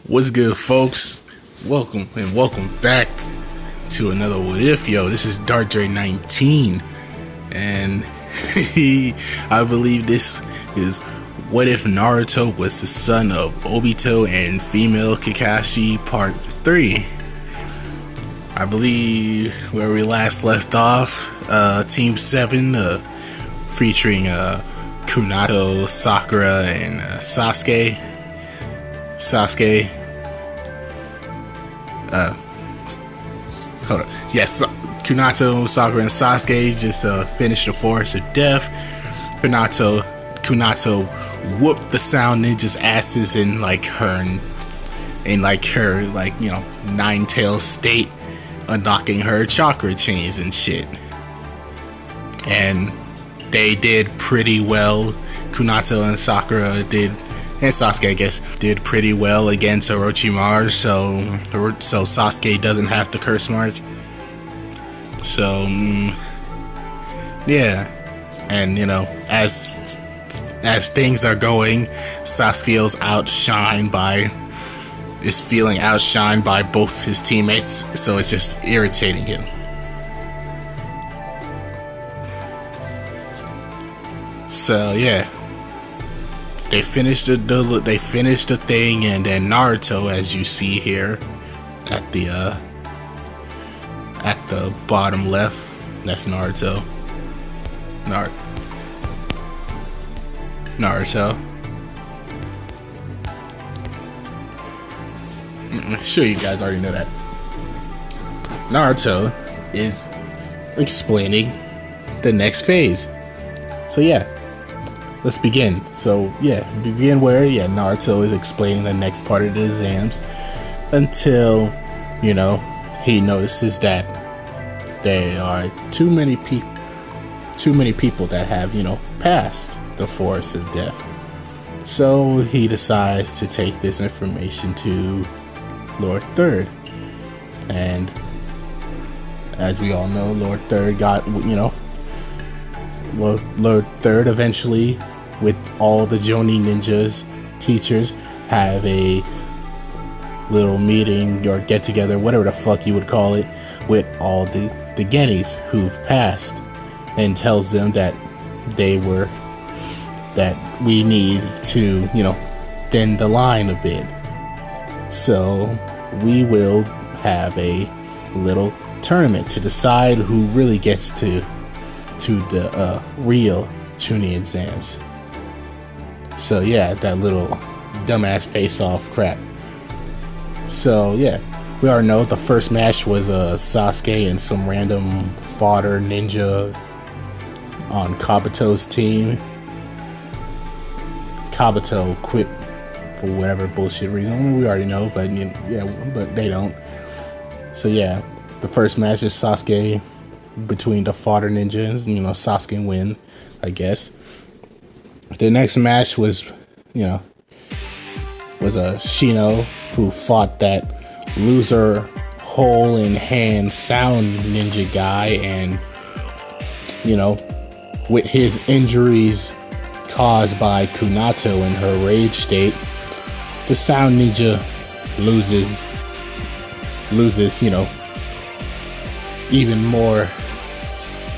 What's good, folks? Welcome back to another What If. Yo, this is Dark Dre 19, and I believe this is What If Naruto was the son of Obito and female Kakashi Part 3. I believe where we last left off, Team 7, featuring Kunato, Sakura, and Sasuke. Hold on. Yes, Kunato, Sakura, and Sasuke just finished the Forest of Death. Kunato whooped the Sound Ninja's asses in her nine-tail state, unlocking her chakra chains and shit. And they did pretty well. Kunato and Sakura did. And Sasuke, I guess, did pretty well against Orochimaru, so Sasuke doesn't have the curse mark. So, yeah. And, as things are going, Sasuke is feeling outshined by both his teammates, so it's just irritating him. So, yeah. They finished the thing, and then Naruto, as you see here at the bottom left, that's Naruto. Naruto. Sure, you guys already know that. Naruto is explaining the next phase. So yeah. Let's begin. So, begin where, Naruto is explaining the next part of the exams until, he notices that there are too many people that have, passed the Forest of Death. So, he decides to take this information to Lord Third. And, as we all know, Lord Third got, Lord Third eventually, with all the Jonin ninjas teachers, have a little meeting or get together, whatever the fuck you would call it, with all the Genis who've passed, and tells them that we need to, thin the line a bit. So we will have a little tournament to decide who really gets to the real Chunin exams. So that little dumbass face-off crap. So we already know the first match was Sasuke and some random fodder ninja on Kabuto's team. Kabuto quit for whatever bullshit reason. We already know, but but they don't. So the first match is Sasuke between the fodder ninjas. Sasuke win, I guess. The next match was Shino, who fought that loser hole in hand sound ninja guy, and with his injuries caused by Kunato in her rage state, the sound ninja loses, even more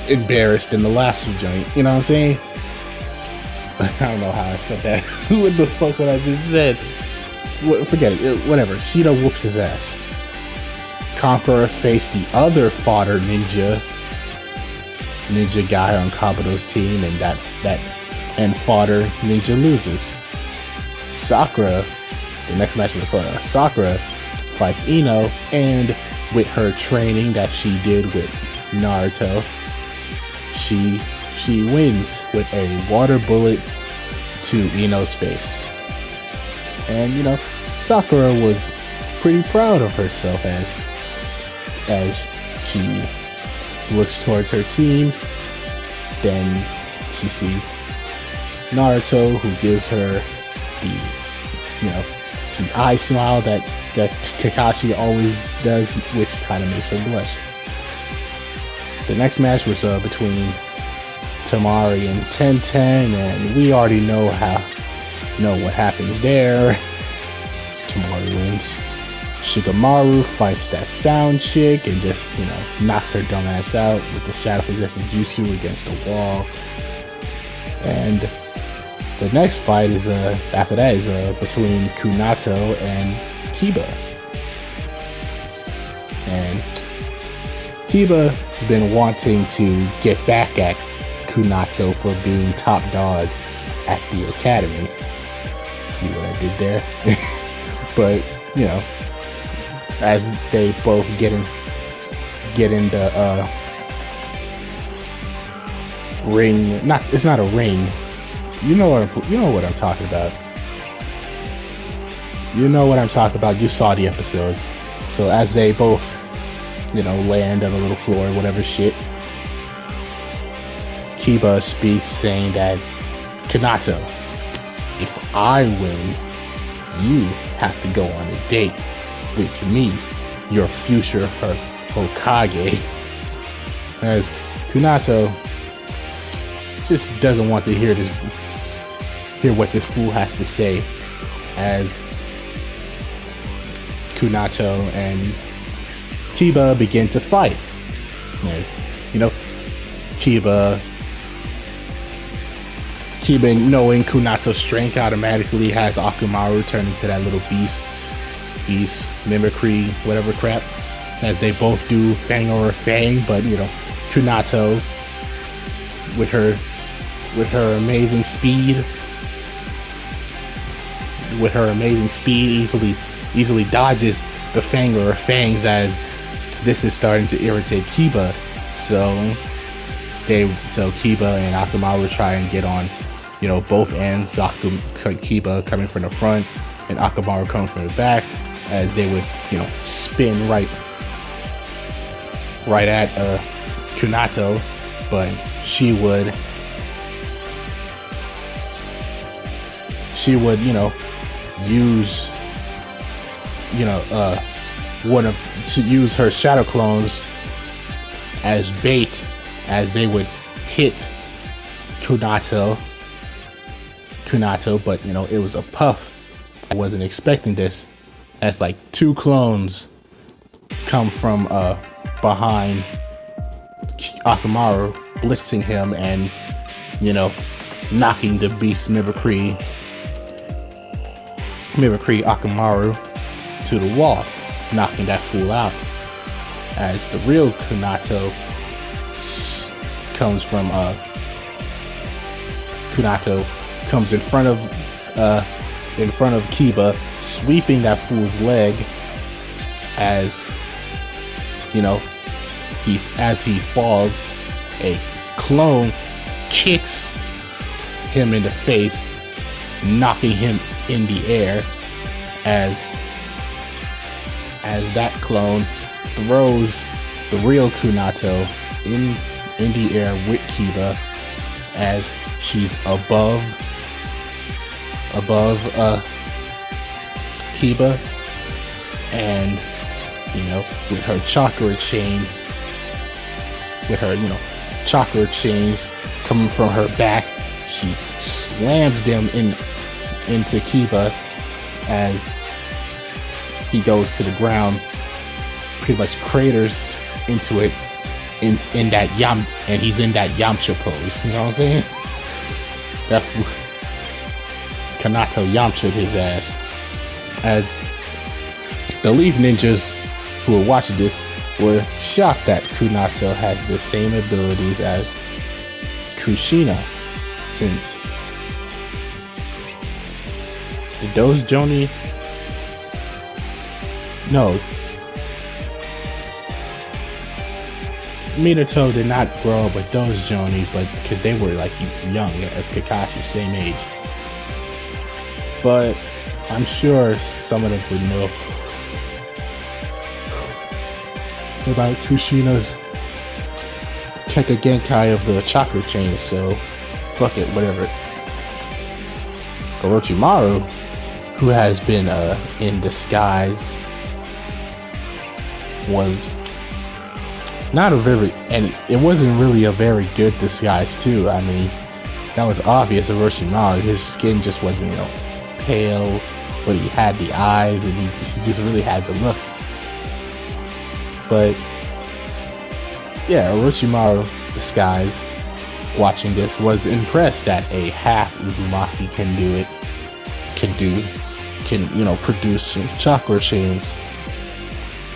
embarrassed than the last joint. You know what I'm saying? I don't know how I said that. What the fuck what I just said? Forget it. Whatever. Shino whoops his ass. Conqueror faced the other fodder ninja guy on Kabuto's team, and fodder ninja loses. Sakura, the next match was Sakura fights Ino, and with her training that she did with Naruto, she wins with a water bullet to Ino's face. And Sakura was pretty proud of herself as she looks towards her team. Then she sees Naruto, who gives her the eye smile that Kakashi always does, which kind of makes her blush. The next match was between Tamari and Tenten, and we already know what happens there. Tamari wins. Shikamaru fights that sound chick and just, knocks her dumb ass out with the shadow possessing jutsu against the wall. And the next fight is after that is between Kunato and Kiba. And Kiba has been wanting to get back at Kunato for being top dog at the academy. See what I did there? But, as they both get in the ring, it's not a ring. You know what I'm talking about. You know what I'm talking about. You saw the episodes. So as they both, land on a little floor, whatever shit, Kiba speaks saying that, Kunato, if I win, you have to go on a date with me, your future Hokage. As Kunato just doesn't want to hear what this fool has to say, as Kunato and Kiba begin to fight. As Kiba knowing Kunato's strength automatically has Akamaru turn into that little beast mimicry, whatever crap, as they both do fang over fang. But Kunato with her amazing speed easily dodges the fang over fangs, as this is starting to irritate Kiba. So Kiba and Akamaru try and get on both ends. Kiba coming from the front and Akamaru coming from the back, as they would spin right at Kunato, but she would use her shadow clones as bait, as they would hit Kunato, but it was a puff. I wasn't expecting this, as like two clones come from behind Akamaru, blitzing him and knocking the beast mimicry Akamaru to the wall, knocking that fool out. As the real Kunato comes in front of Kiba, sweeping that fool's leg, as he falls, a clone kicks him in the face, knocking him in the air, as that clone throws the real Kunato in the air with Kiba, as she's above Kiba, and with her chakra chains coming from her back, she slams them into Kiba, as he goes to the ground, pretty much craters into it, in that and he's in that Yamcha pose. You know what I'm saying? That Kunato Yamcha'd his ass. As the Leaf Ninjas who are watching this were shocked that Kunato has the same abilities as Kushina, since the Dojoni. No, Minato did not grow up with Dojoni, but because they were like young as Kakashi, same age. But I'm sure some of them would know about Kushina's Keka Genkai of the chakra chain, so fuck it, whatever. Orochimaru, who has been in disguise, was not a very, and it wasn't really a very good disguise too. I mean, that was obvious. Orochimaru, his skin just wasn't, pale, but he had the eyes and he just really had the look. But yeah, Orochimaru disguise, watching this, was impressed that a half Uzumaki can produce chakra chains.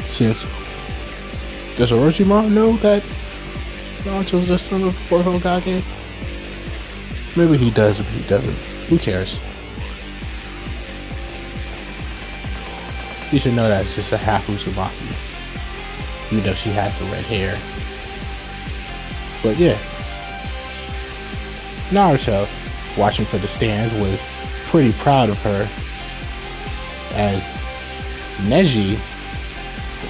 Since, does Orochimaru know that Naruto's the son of the fourth Hokage? Maybe he does, but he doesn't. Who cares? You should know that it's just a half Uzumaki, even though she has the red hair. But yeah, Naruto, watching for the stands, was pretty proud of her, as Neji,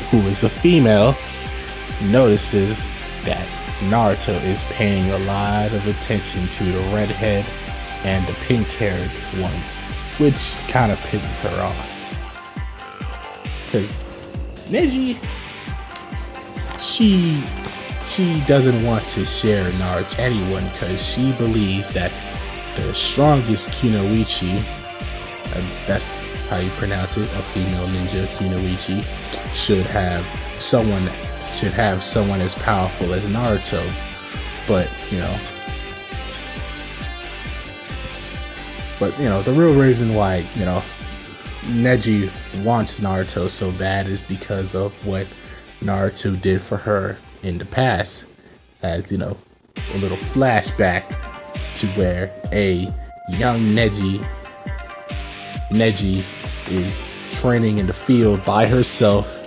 who is a female, notices that Naruto is paying a lot of attention to the redhead and the pink-haired one, which kind of pisses her off. Because Neji, she doesn't want to share Naruto with anyone, because she believes that the strongest Kunoichi, that's how you pronounce it, a female ninja, Kunoichi, should have someone as powerful as Naruto. But the real reason why Neji wants Naruto so bad is because of what Naruto did for her in the past. As a little flashback to where a young Neji is training in the field by herself,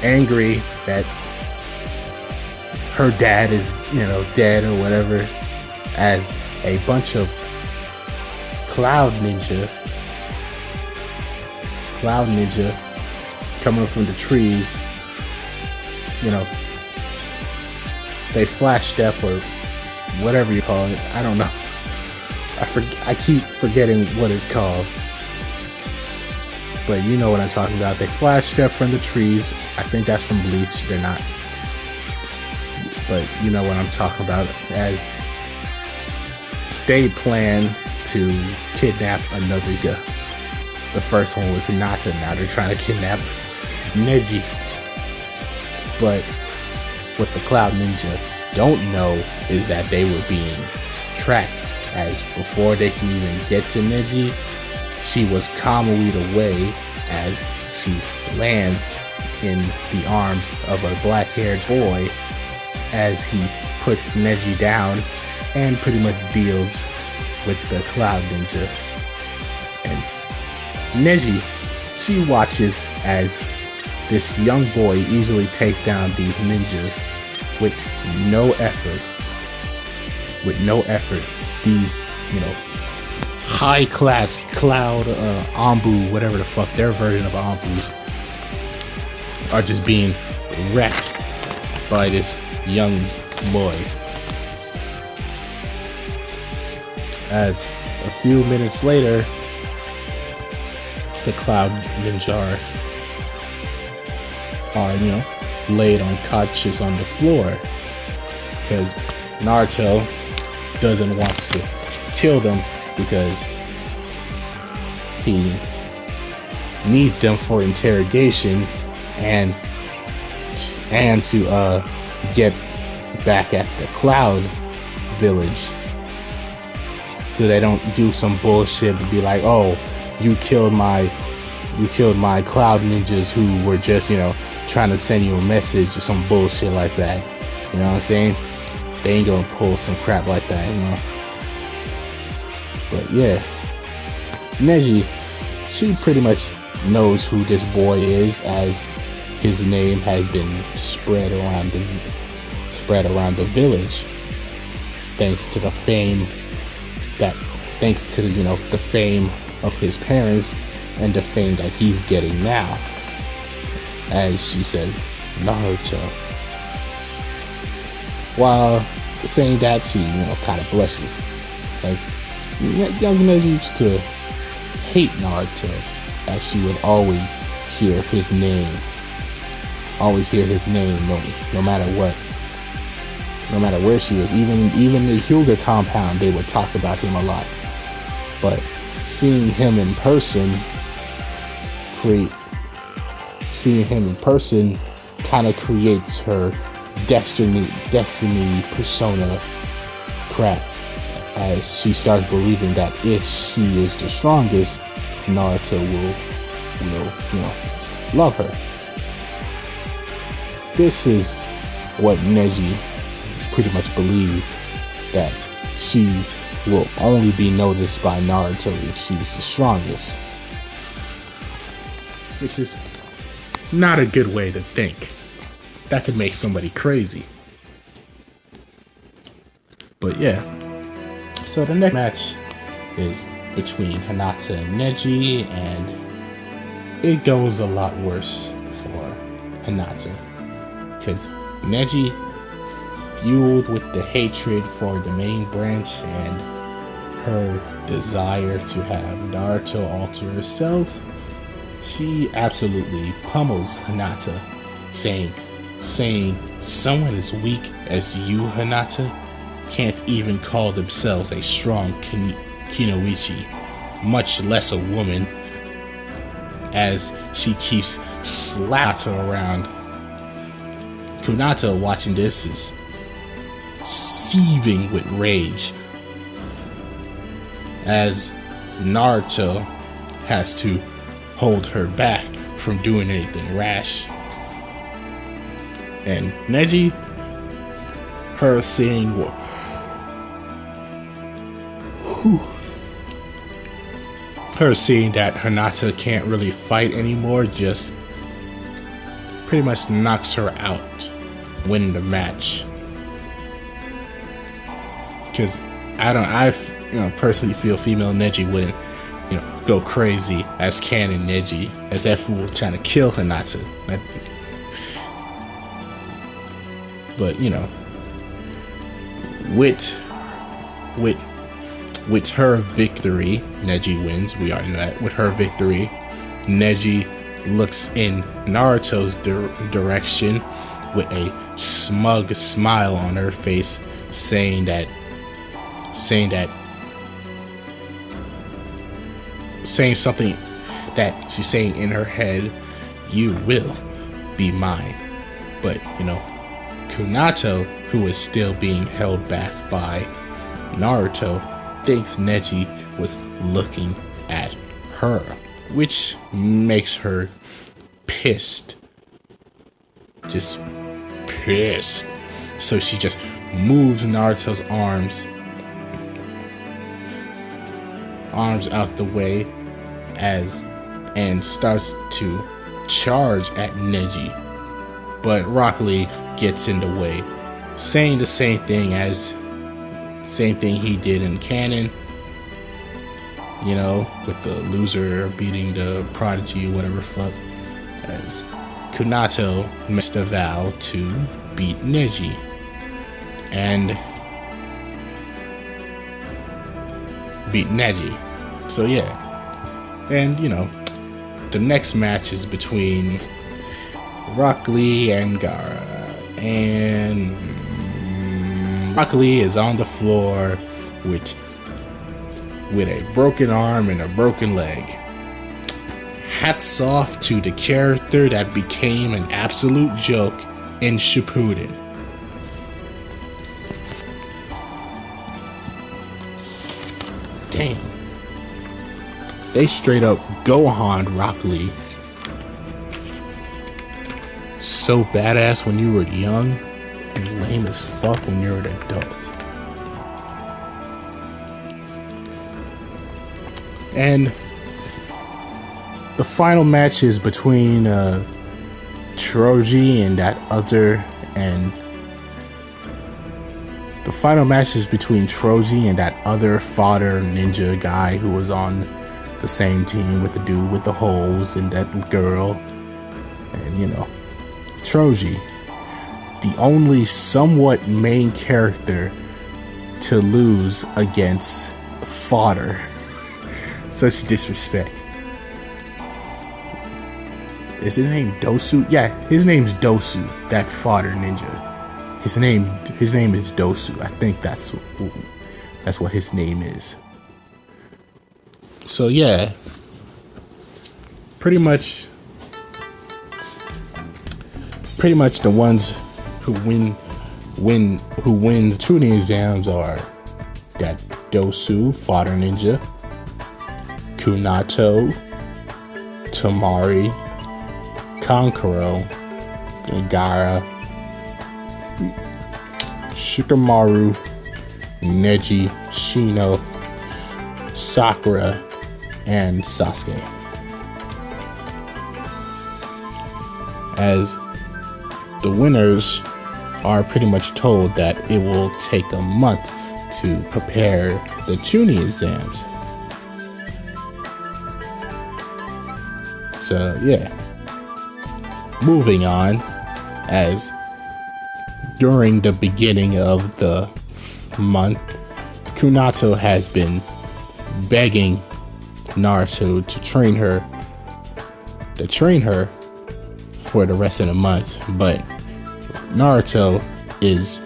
angry that her dad is dead or whatever, as a bunch of cloud ninja coming from the trees, they flash step or whatever you call it. I don't know. I keep forgetting what it's called. But you know what I'm talking about. They flash step from the trees. I think that's from Bleach. They're not. But you know what I'm talking about. As they plan to kidnap another guy. The first one was Hinata. Now they're trying to kidnap Neji. But what the Cloud Ninja don't know is that they were being tracked, as before they can even get to Neji, she was commonweed away, as she lands in the arms of a black-haired boy as he puts Neji down and pretty much deals with the Cloud Ninja. And Neji, she watches as this young boy easily takes down these ninjas with no effort. These, high-class Cloud Anbu, whatever the fuck their version of Anbus, are just being wrecked by this young boy. As a few minutes later, the Cloud Ninja are laid unconscious on the floor, because Naruto doesn't want to kill them because he needs them for interrogation and to get back at the Cloud Village, so they don't do some bullshit to be like, oh, you killed my Cloud Ninjas who were just trying to send you a message or some bullshit like that. You know what I'm saying? They ain't gonna pull some crap like that, But yeah, Neji, she pretty much knows who this boy is, as his name has been spread around the village, thanks to the fame the fame of his parents and the fame that he's getting now. As she says, Naruto. While saying that, she kind of blushes, as young Neji used to hate Naruto, as she would always hear his name no matter what. no matter where she was. Even the Hyuga compound, they would talk about him a lot. But seeing him in person kind of creates her destiny persona crap, as she starts believing that if she is the strongest, Naruto will love her. This is what Neji pretty much believes, that she will only be noticed by Naruto if she's the strongest. Which is not a good way to think. That could make somebody crazy. But yeah. So the next match is between Hinata and Neji, and it goes a lot worse for Hinata. Because Neji, fueled with the hatred for the main branch and her desire to have Naruto alter herself, she absolutely pummels Hinata, saying someone as weak as you, Hinata, can't even call themselves a strong Kunoichi, much less a woman, as she keeps slapping around. Kunata, watching this, is seething with rage, as Naruto has to hold her back from doing anything rash. And Neji, her seeing that Hinata can't really fight anymore, just pretty much knocks her out, winning the match. Because I personally feel female Neji wouldn't, go crazy as canon Neji, as that fool trying to kill Hinata. But with her victory, Neji wins. We already know that. With her victory, Neji looks in Naruto's direction with a smug smile on her face, saying something that she's saying in her head, "You will be mine." But Kunato, who is still being held back by Naruto, thinks Neji was looking at her, which makes her pissed. Just pissed. So she just moves Naruto's arms out the way and starts to charge at Neji. But Rock Lee gets in the way, saying the same thing he did in canon, with the loser beating the prodigy, whatever fuck, as Kunato missed a vow to beat Neji. So yeah. And the next match is between Rock Lee and Gaara, and Rock Lee is on the floor with a broken arm and a broken leg. Hats off to the character that became an absolute joke in Shippuden. Damn. They straight up Gohan Rock Lee. So badass when you were young, and lame as fuck when you're an adult. And the final match is between Troji and that other fodder ninja guy who was on the same team with the dude with the holes and that girl. And Troji, the only somewhat main character to lose against fodder. Such disrespect. Is his name Dosu? Yeah, his name's Dosu, that fodder ninja. his name is Dosu. I think that's what his name is. So yeah, pretty much the ones who wins tuning exams are that Dosu, Fodder Ninja, Kunato, Tamari, Kankuro, Gara, Shikamaru, Neji, Shino, Sakura, and Sasuke. As the winners are pretty much told that it will take a month to prepare the tuning exams. So yeah, moving on, as during the beginning of the month, Kunato has been begging Naruto to train her for the rest of the month, but Naruto is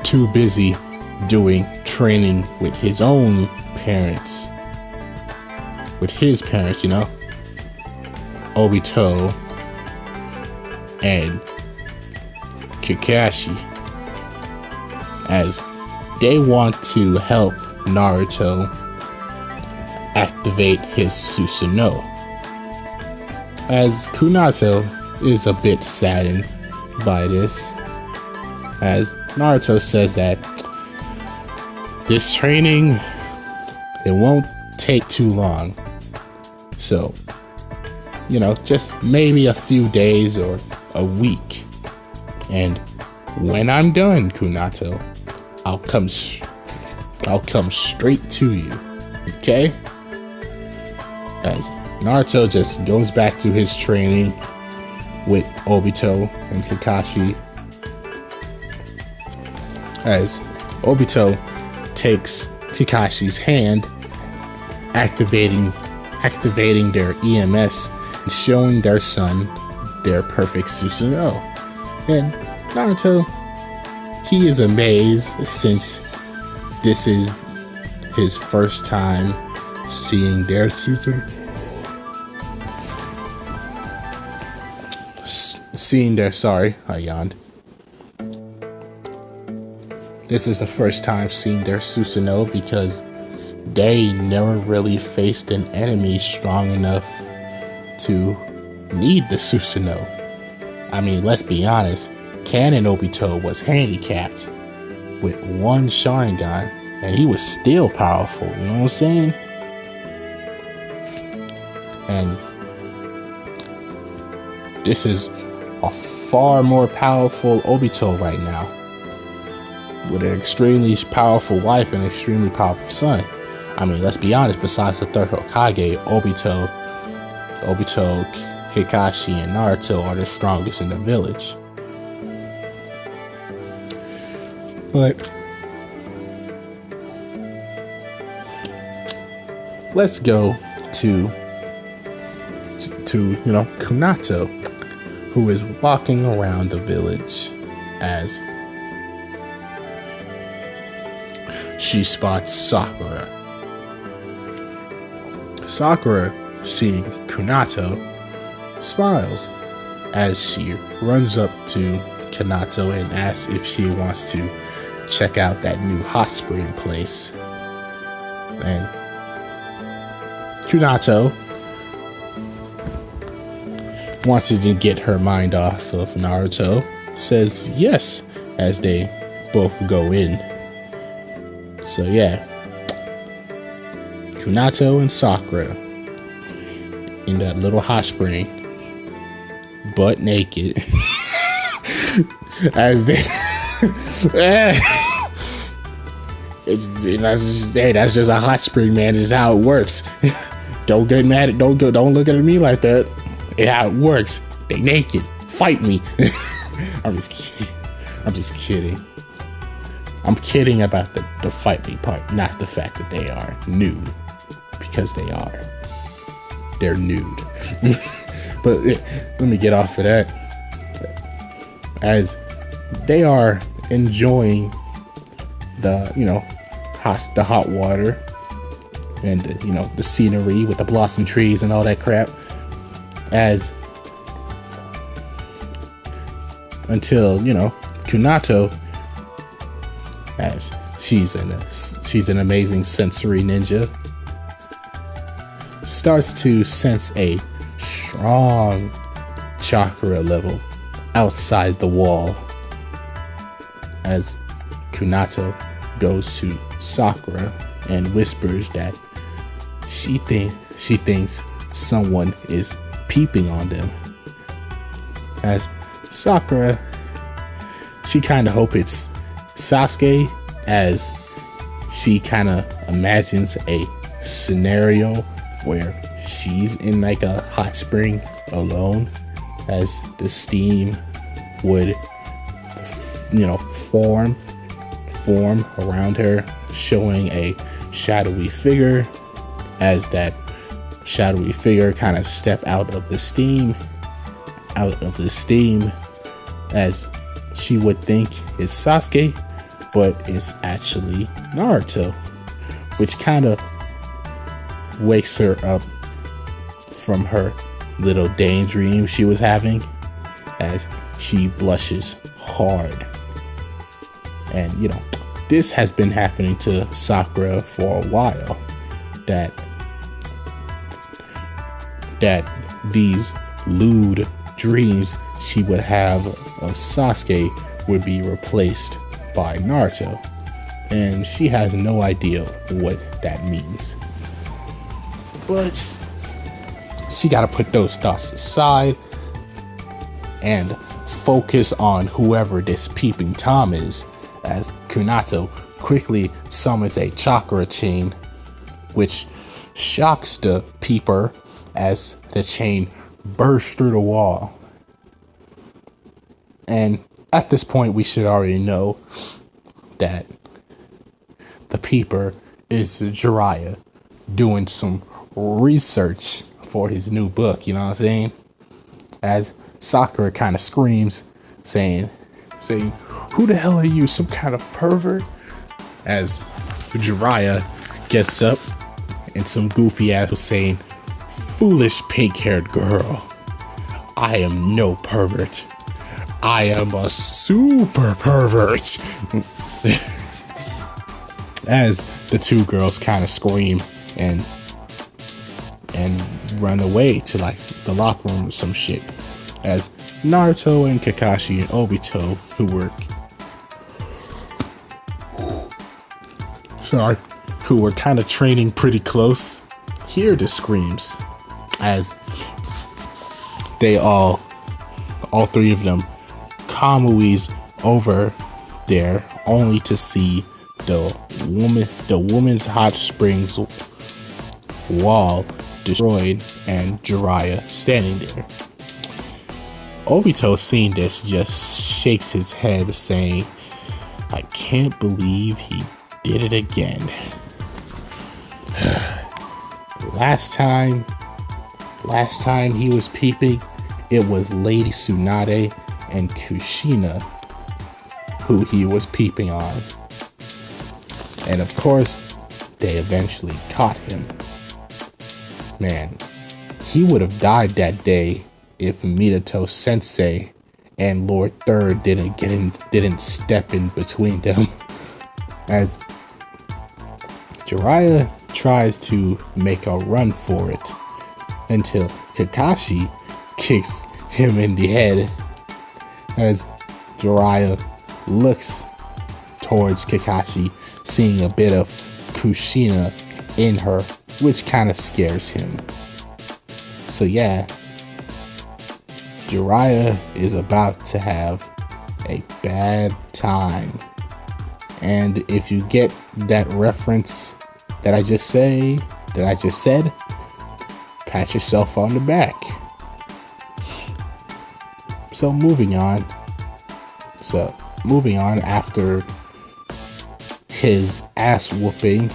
too busy doing training with his own parents, you know, Obito and Kakashi, as they want to help Naruto activate his Susanoo. As Kunato is a bit saddened by this, as Naruto says that this training, it won't take too long. So, you know, just maybe a few days or a week. And when I'm done, Kunato, I'll come straight to you. Okay? As Naruto just goes back to his training with Obito and Kakashi, as Obito takes Kakashi's hand, activating their EMS and showing their son their perfect Susanoo. And Naruto, he is amazed, since this is his first time seeing their Susanoo. I yawned. This is the first time seeing their Susanoo, because they never really faced an enemy strong enough to need the Susanoo. I mean, let's be honest, Canon Obito was handicapped with one Sharingan, and he was still powerful, you know what I'm saying? And this is a far more powerful Obito right now, with an extremely powerful wife and an extremely powerful son. I mean, let's be honest, besides the third Hokage, Obito, Kakashi, and Naruto are the strongest in the village. But let's go to you know, Kunato, who is walking around the village as she spots Sakura. Sakura, seeing Kunato, smiles as she runs up to Kunato and asks if she wants to check out that new hot spring place. And Kunato, wanting to get her mind off of Naruto, says yes as they both go in. So yeah, Kunato and Sakura in that little hot spring, butt naked, as they that's just a hot spring, man. This is how it works. Don't get mad at, don't look at me like that. It's how it works. They naked. Fight me. I'm just kidding. I'm kidding about the fight me part, not the fact that they are nude, because they are. They're nude. But let me get off of that. As they are enjoying the the hot water and the scenery with the blossom trees and all that crap, until Kunato, as she's an amazing sensory ninja, starts to sense a strong chakra level outside the wall, as Kunato goes to Sakura and whispers that she thinks someone is peeping on them. As Sakura, she kind of hopes it's Sasuke, as she kind of imagines a scenario where she's in like a hot spring alone, as the steam would form around her, showing a shadowy figure, as that shadowy figure kind of step out of the steam, as she would think it's Sasuke, but it's actually Naruto, which kind of wakes her up from her little daydream she was having, as she blushes hard. And this has been happening to Sakura for a while, that these lewd dreams she would have of Sasuke would be replaced by Naruto, and she has no idea what that means. But she gotta put those thoughts aside and focus on whoever this peeping Tom is, as Kunato quickly summons a chakra chain, which shocks the peeper as the chain bursts through the wall. And at this point, we should already know that the peeper is Jiraiya doing some research for his new book, you know what I'm saying? As Sakura kind of screams, saying, "Who the hell are you, some kind of pervert?" As Jiraiya gets up and some goofy ass was saying, "Foolish pink-haired girl, I am no pervert. I am a super pervert." As the two girls kind of scream and run away to like the locker room or some shit, as Naruto and Kakashi and Obito, who were kind of training pretty close, hear the screams, as they all three of them kamuis over there, only to see the woman's hot springs wall destroyed and Jiraiya standing there. Obito, seeing this, just shakes his head, saying, "I can't believe he did it again." Last time he was peeping, it was Lady Tsunade and Kushina who he was peeping on. And of course, they eventually caught him. Man, he would have died that day if Minato Sensei and Lord Third didn't step in between them. As Jiraiya tries to make a run for it until Kakashi kicks him in the head, as Jiraiya looks towards Kakashi, seeing a bit of Kushina in her, which kind of scares him. So yeah, Jiraiya is about to have a bad time. And if you get that reference that I just said, pat yourself on the back. So moving on after his ass whooping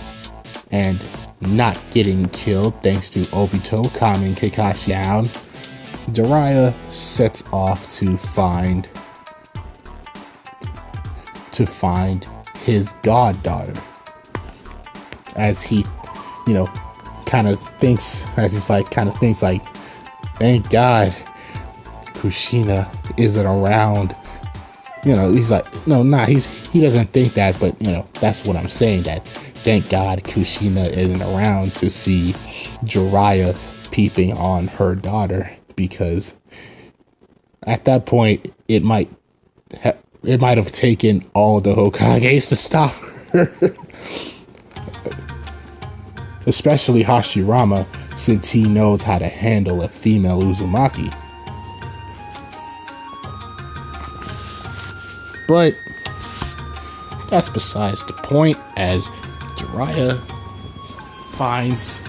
and not getting killed thanks to Obito calming Kakashi down, Jiraiya sets off to find to find his goddaughter. As he, kind of thinks, thank God Kushina isn't around. He's like, no, nah, he doesn't think that, but that's what I'm saying, that thank God Kushina isn't around to see Jiraiya peeping on her daughter, because at that point it might have taken all the Hokages to stop her. Especially Hashirama, since he knows how to handle a female Uzumaki. But that's besides the point, as Jiraiya finds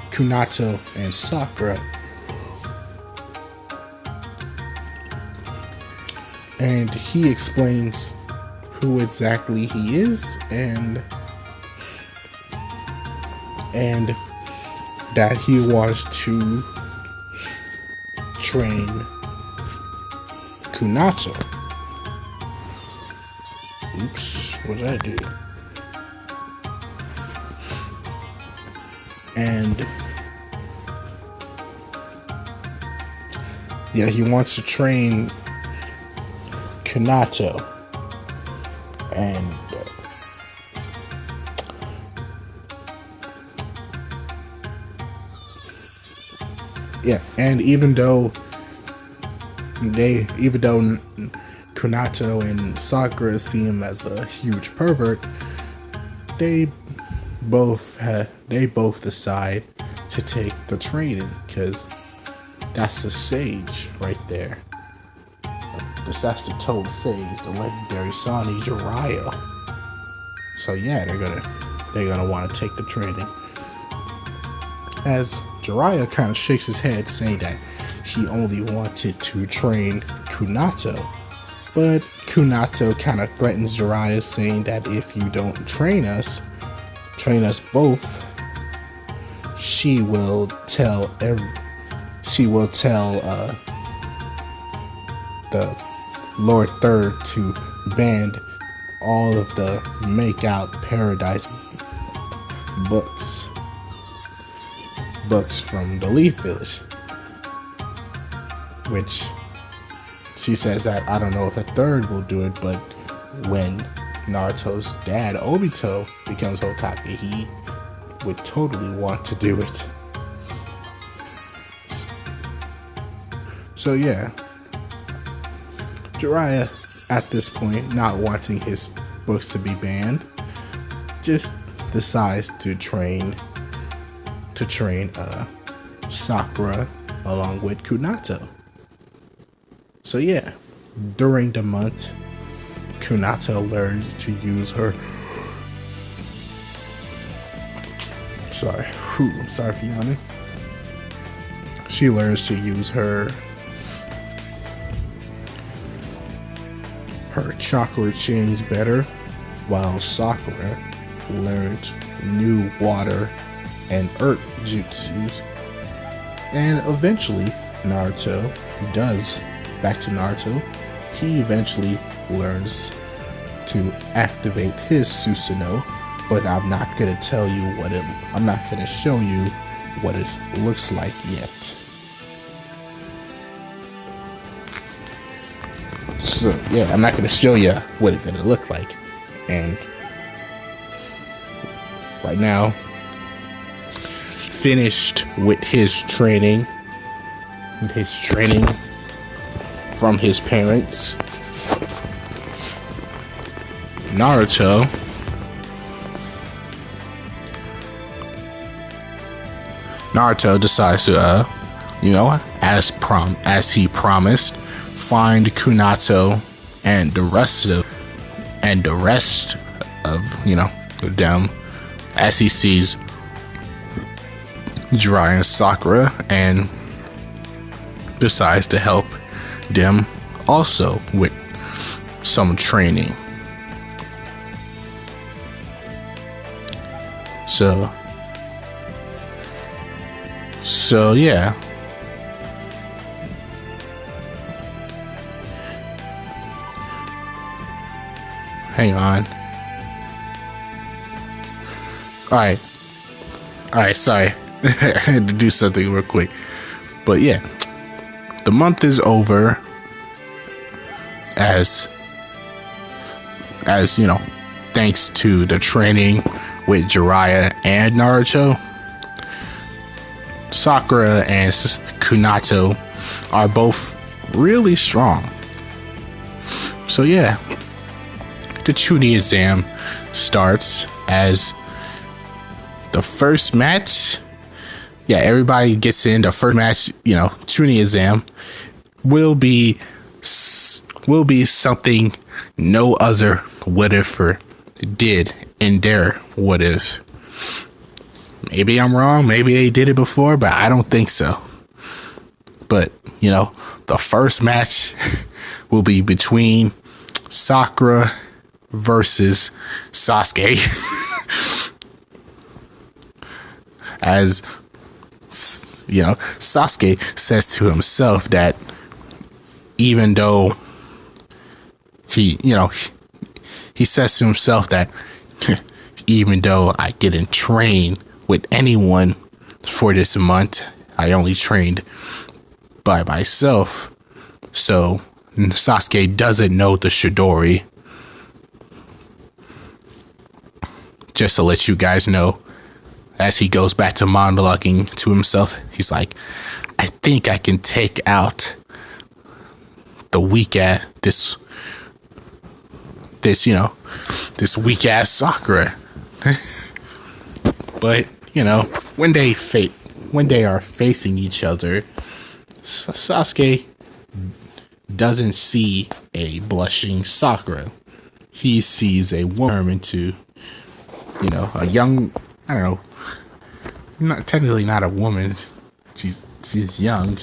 Kunato and Sakura, and he explains who exactly he is, and that he wants to train Kunato. Oops, what did I do? And yeah, he wants to train Kunato. And and even though Kunato and Sakura see him as a huge pervert, they both decide to take the training, because that's a sage right there. The Saster-told sage, the legendary Sani Jiraiya. So yeah, they're gonna want to take the training. As Jiraiya kind of shakes his head, saying that he only wanted to train Kunato, but Kunato kind of threatens Jiraiya, saying that if you don't train us both, she will tell the Lord Third to ban all of the Make-Out Paradise books from the Leaf Village. Which she says that I don't know if a third will do it, but when Naruto's dad Obito becomes Hokage, he would totally want to do it. So yeah, Jiraiya, at this point, not wanting his books to be banned, just decides to train Sakura along with Kunato. So yeah, during the month, Kunato learns to use her. Sorry for yawning. She learns to use her chakra chains better, while Sakura learned new water and earth jutsus. And eventually, he eventually learns to activate his Susanoo, but I'm not gonna show you what it looks like yet. So yeah, I'm not gonna show you what it's gonna look like. And right now, finished with his training from his parents, Naruto decides to as he promised, find Kunato and the rest of them, as he sees Jiraiya and Sakura, and decides to help them also with some training. So yeah. hang on. Alright, sorry. I had to do something real quick. But yeah, the month is over. As you know, thanks to the training with Jiraiya and Naruto, Sakura and Kunato are both really strong. So yeah, the Chunin exam starts as the first match. Yeah, everybody gets in. The first match, you know, Chunin exam will be something no other what if did in their what if. Maybe I'm wrong. Maybe they did it before, but I don't think so. But, you know, the first match will be between Sakura versus Sasuke. As, you know, Sasuke says to himself that even though he says to himself that even though I didn't train with anyone for this month, I only trained by myself. So Sasuke doesn't know the Chidori. Just to let you guys know, as he goes back to monologuing to himself, he's like, I think I can take out the weak ass this weak ass Sakura. But you know, when they are facing each other, Sasuke doesn't see a blushing Sakura. He sees a woman into, you know, a young, I don't know, not technically not a woman. She's young,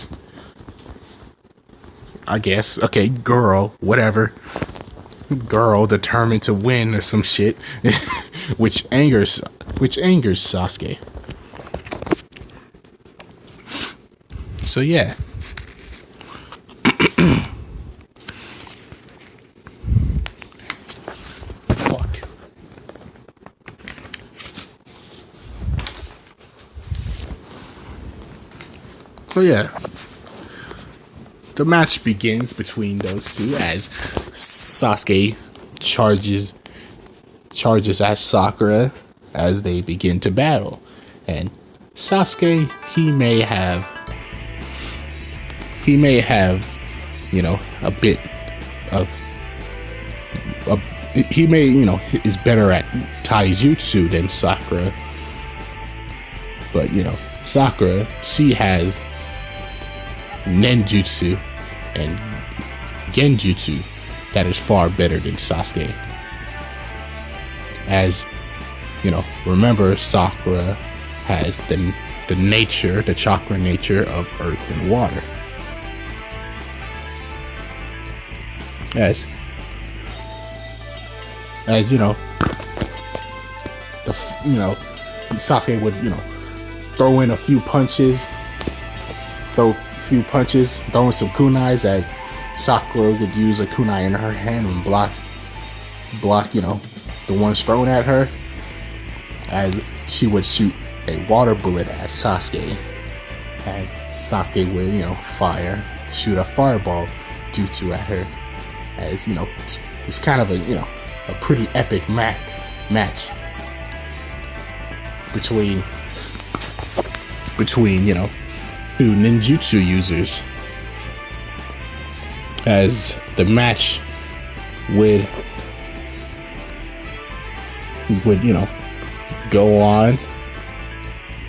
I guess. Okay, girl, whatever. Girl determined to win or some shit, which angers Sasuke. So yeah. Fuck. So yeah. The match begins between those two as Sasuke charges at Sakura as they begin to battle. And Sasuke, he may have, you know, a bit of he may, you know, is better at taijutsu than Sakura. But, you know, Sakura, she has ninjutsu and genjutsu that is far better than Sasuke. As you know, remember, Sakura has the chakra nature of earth and water. As you know, Sasuke would, you know, throw in a few punches, throwing some kunais, as Sakura would use a kunai in her hand and block, you know, the ones thrown at her, as she would shoot a water bullet at Sasuke, and Sasuke would, you know, shoot a fireball jutsu at her, as, you know, it's kind of a, you know, a pretty epic match between, you know, two ninjutsu users, as the match would, you know, go on,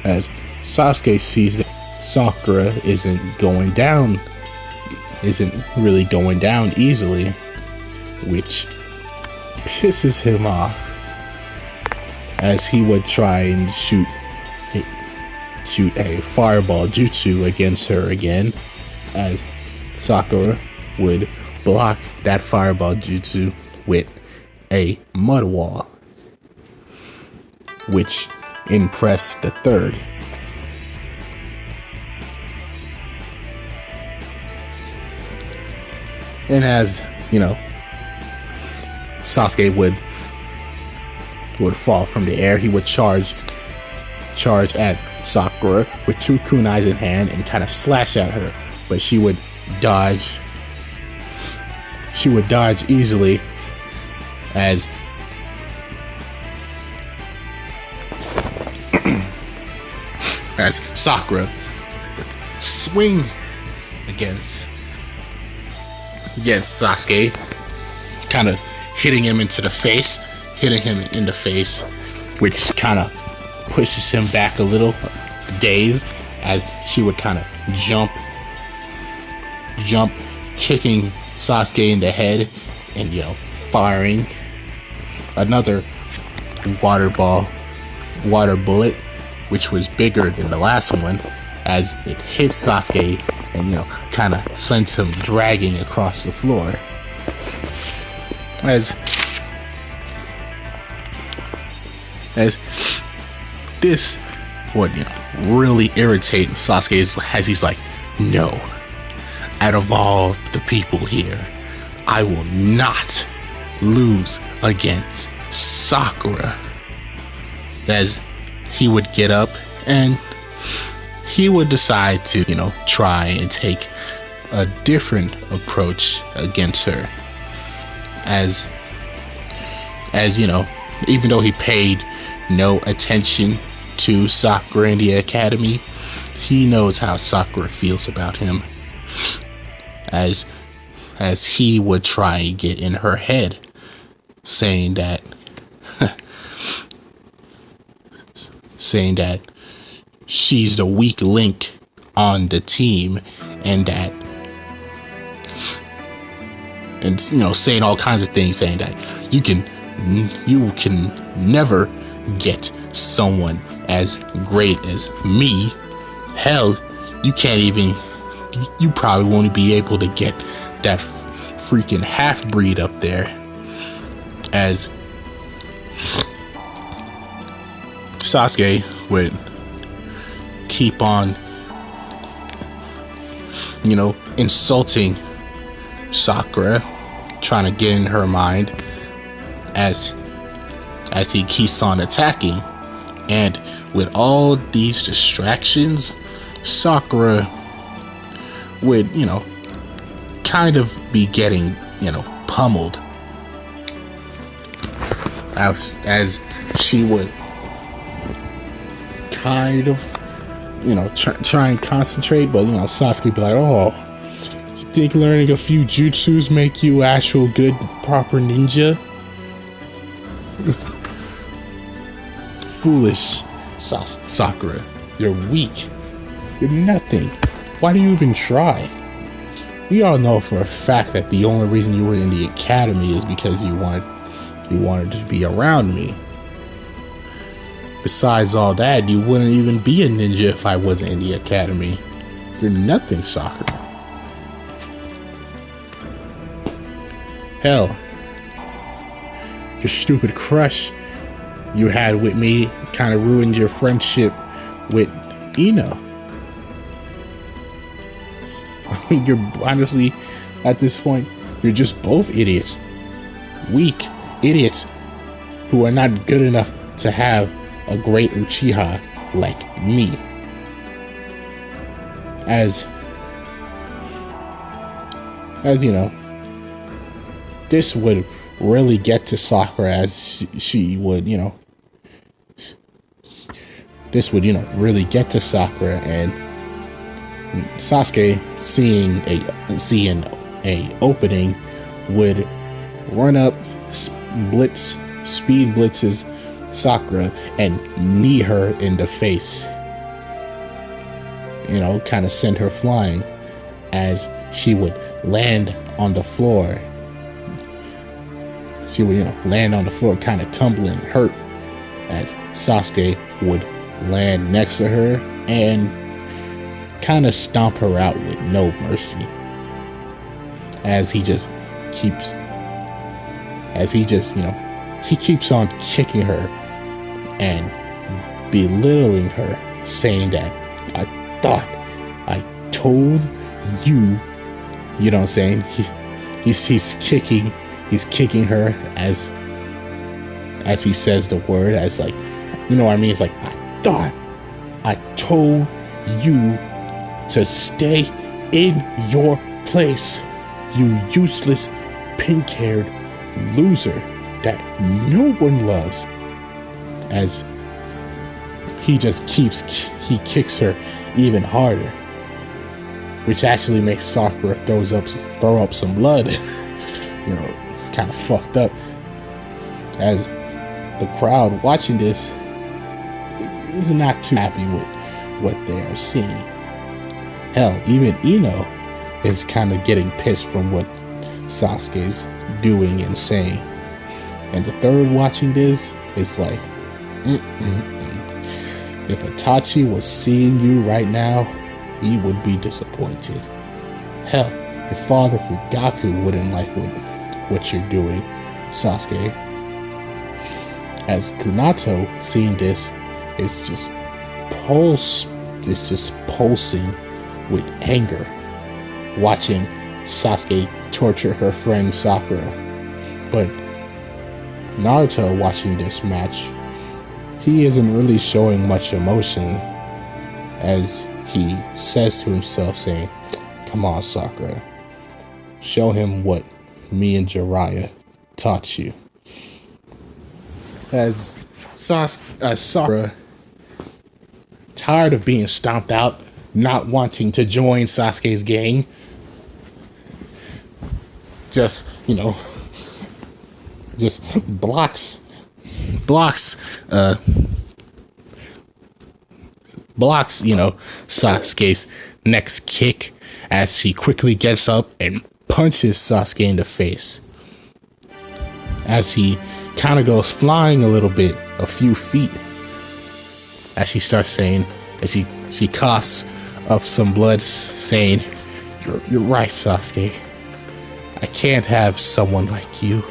as Sasuke sees that Sakura isn't really going down easily, which pisses him off, as he would try and shoot a fireball jutsu against her again, as Sakura would block that fireball jutsu with a mud wall, which impressed the third. And as you know, Sasuke would fall from the air. He would charge at Sakura with 2 kunais in hand and kind of slash at her, but she would dodge. She would dodge easily as Sakura would swing against Sasuke, kind of hitting him in the face, which kind of pushes him back a little, dazed, as she would kind of jump, kicking Sasuke in the head and, firing another water bullet, which was bigger than the last one, as it hits Sasuke and, kind of sends him dragging across the floor. As this would, really irritate Sasuke as he's like, no, out of all the people here, I will not lose against Sakura. As he would get up and he would decide to, try and take a different approach against her. As even though he paid no attention to Sakura in the academy, he knows how Sakura feels about him. As he would try and get in her head, saying that she's the weak link on the team, and saying all kinds of things, saying that you can never get someone as great as me. Hell, you probably won't be able to get that freaking half-breed up there. As Sasuke would keep on, insulting Sakura, trying to get in her mind, as he keeps on attacking. And with all these distractions, Sakura would, kind of be getting, pummeled. As she would kind of, try and concentrate, but, Sasuke would be like, oh, you think learning a few jutsus make you actual good, proper ninja? Foolish Sakura, you're weak. You're nothing. Why do you even try? We all know for a fact that the only reason you were in the academy is because you wanted to be around me. Besides all that, you wouldn't even be a ninja if I wasn't in the academy. You're nothing, Sakura. Hell, your stupid crush you had with me kind of ruined your friendship with Ino. You're honestly, at this point, you're just both idiots. Weak idiots who are not good enough to have a great Uchiha like me. As this would really get to Sakura, as she would, this would, really get to Sakura, and Sasuke, seeing a opening, would run up, speed blitzes Sakura and knee her in the face. Kind of send her flying, as she would land on the floor. She would, land on the floor, kind of tumbling, hurt, as Sasuke would land next to her and kind of stomp her out with no mercy. As he just keeps on kicking her and belittling her, saying that I thought I told you, you know what I'm saying? He's kicking he's kicking her as he says the word, as like, you know what I mean? It's like, I thought I told you to stay in your place, you useless pink-haired loser that no one loves. As he kicks her even harder, which actually makes Sakura throw up some blood. You know, it's kind of fucked up. As the crowd watching this is not too happy with what they are seeing. Hell, even Ino is kind of getting pissed from what Sasuke's doing and saying. And the third watching this is like, if Itachi was seeing you right now, he would be disappointed. Hell, your father Fugaku wouldn't like what you're doing, Sasuke. As Kunato, seeing this, is just pulsing with anger, watching Sasuke torture her friend Sakura. But Naruto, watching this match, he isn't really showing much emotion, as he says to himself, saying, "Come on, Sakura, show him what me and Jiraiya taught you." As Sakura, tired of being stomped out, not wanting to join Sasuke's gang, just blocks Sasuke's next kick, as she quickly gets up and punches Sasuke in the face, as he kind of goes flying a few feet, as she starts saying, as she coughs up some blood, saying, you're right, Sasuke, I can't have someone like you,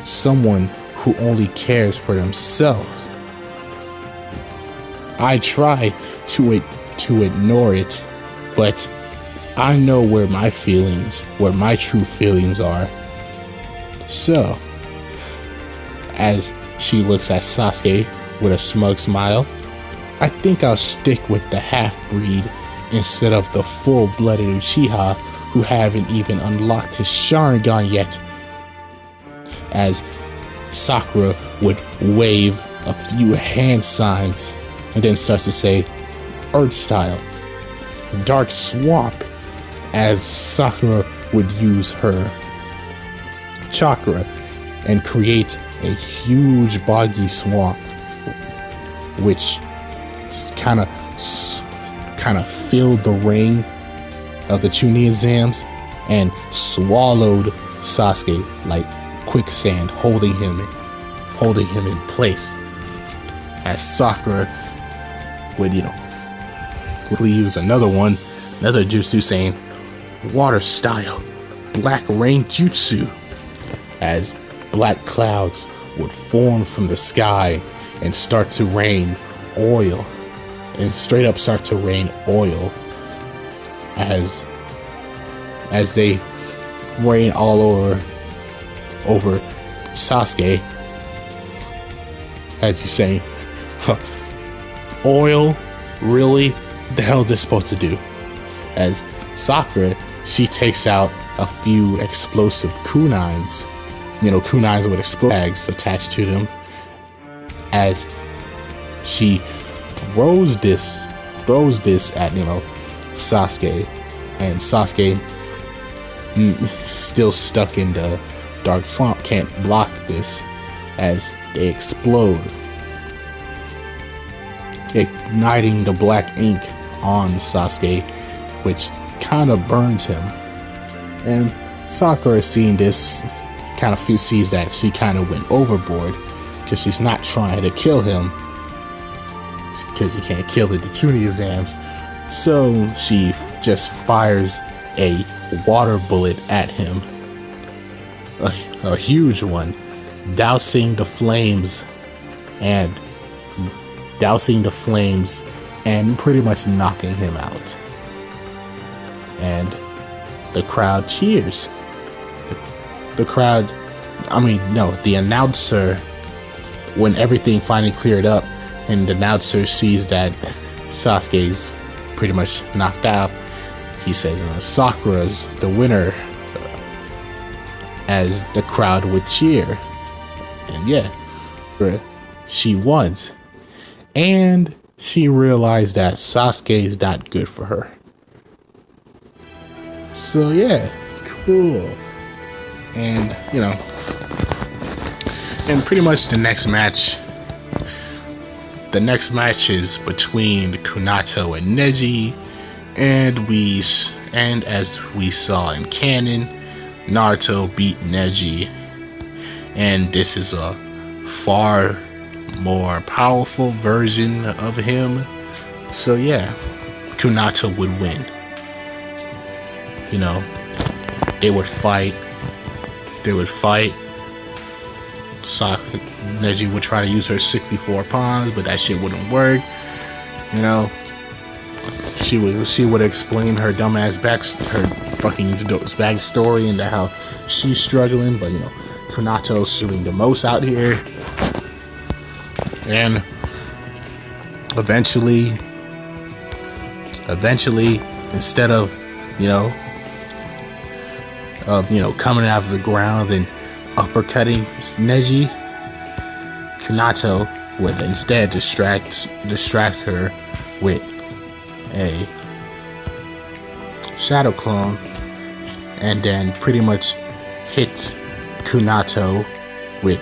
someone who only cares for themselves. I try to ignore it, but I know where my true feelings are. So, as she looks at Sasuke with a smug smile, I think I'll stick with the half-breed instead of the full-blooded Uchiha who haven't even unlocked his Sharingan yet. As Sakura would wave a few hand signs and then starts to say, Earth style, Dark Swamp, as Sakura would use her chakra and create a huge boggy swamp, which kind of filled the ring of the Chunin exams and swallowed Sasuke like quicksand, holding him in place. As Sakura would, quickly use another jutsu, saying, Water style, Black Rain Jutsu, as black clouds would form from the sky and start to rain oil, and straight up start to rain oil as they rain all over Sasuke, as he's saying, oil? Really? What the hell is this supposed to do? As Sakura, she takes out a few explosive kunais, kunais with explosive bags attached to them, as she throws this at Sasuke, and Sasuke, still stuck in the dark swamp, can't block this, as they explode, igniting the black ink on Sasuke, which kind of burns him. And Sakura, seeing this, kind of sees that she kind of went overboard, because she's not trying to kill him, because you can't kill the Chunin exams. So she just fires a water bullet at him, a huge one, dousing the flames and pretty much knocking him out. And the crowd cheers. the crowd, I mean, no, the announcer, when everything finally cleared up and the announcer sees that Sasuke's pretty much knocked out, he says, Sakura's the winner, as the crowd would cheer. And yeah, she won. And she realized that Sasuke is not good for her. So yeah, cool. And, you know, and pretty much the next match is between Kunato and Neji, and as we saw in canon, Naruto beat Neji, and this is a far more powerful version of him. So yeah, Kunato would win. You know, they would fight. Neji would try to use her 64 palms, but that shit wouldn't work. You know, she would explain her dumbass backstory and how she's struggling, but you know, Kunato's doing the most out here. And eventually, instead of coming out of the ground and uppercutting Neji, Kunato would instead distract her with a shadow clone, and then pretty much hit Kunato with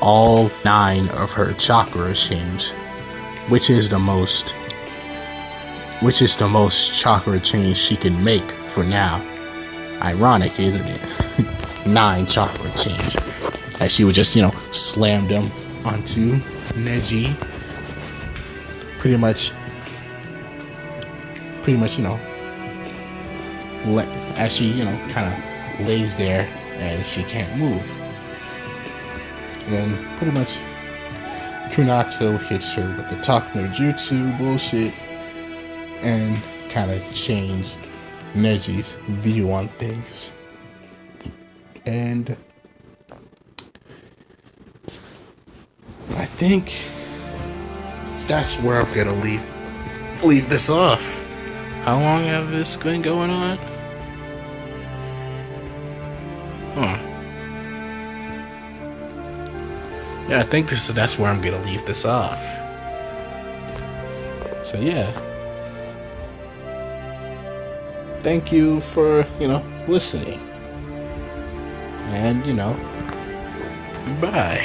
all 9 of her chakra chains, which is the most chakra chains she can make for now. Ironic, isn't it? 9 chakra chains. As she would just, slam them onto Neji. Pretty much, as she, kind of lays there and she can't move. And pretty much, Kunato hits her with the Talk No Jutsu bullshit and kind of change Neji's view on things. And I think that's where I'm gonna leave this off. How long have this been going on? Yeah, I think that's where I'm gonna leave this off. So yeah. Thank you for, listening. And, bye.